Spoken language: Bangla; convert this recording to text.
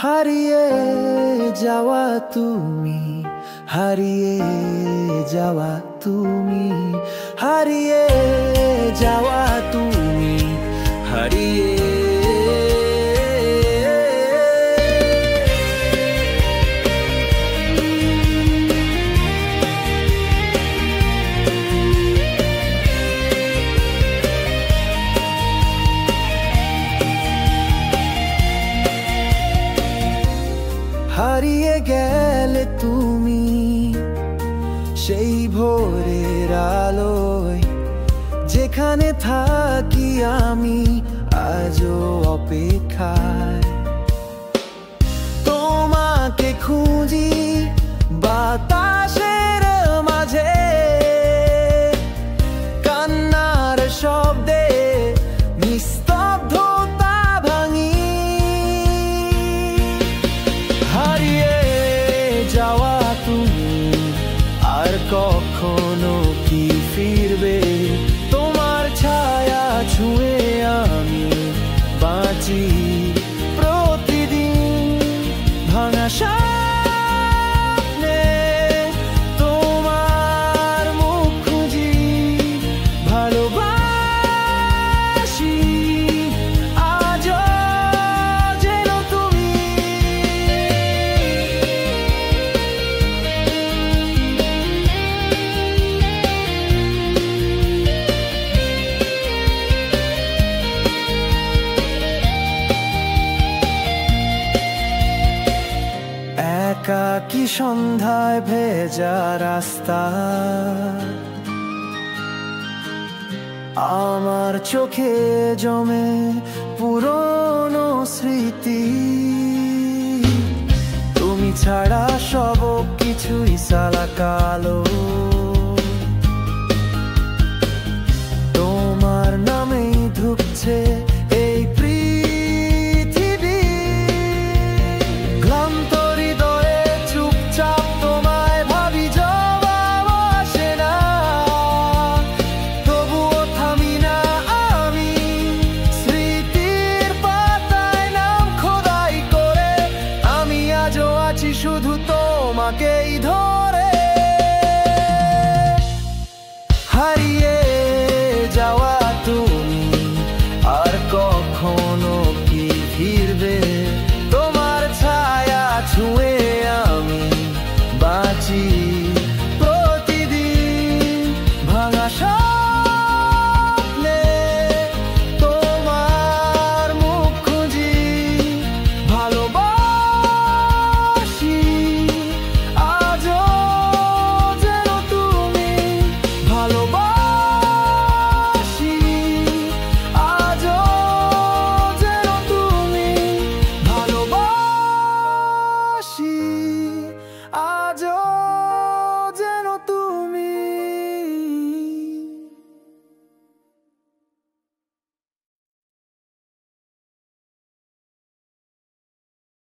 হারিয়ে যাওয়া তুমি, হারিয়ে যাওয়া তুমি, হারিয়ে যাওয়া তুমি, হারিয়ে হারিয়ে গেলে তুমি সেই ভোরের আলোয়, যেখানে থাকি আমি আজও অপেক্ষায়। তোমাকে খুঁজি বাতাসের মাঝে, কান্নার শব্দে নিস্তব্ধতা ভাঙি। হারিয়ে যাওয়া তুমি আর কখনো কি ফিরবে? তোমার ছায়া ছুঁয়ে আমি বাঁচি প্রতিদিন ভাঙা স্বপ্নে। তোমার মুখ খুঁজি, ভালোবাসি আজও যেন তুমি। একাকী সন্ধ্যায় ভেজা রাস্তা, আমার চোখে জমে পুরনো স্মৃতি। তুমি ছাড়া সব কিছুই সালা কালো, তোমার নামেই ধুঁকছে এই পৃথিবী। ক্লান্ত হৃদয়ে চুপচাপ তোমায় ভাবি, জবাব আসে না, তবুও থামি না আমি। স্মৃতির পাতায় নাম খোদাই করে আমি আজও আছি শুধু তোমাকেই ধরে।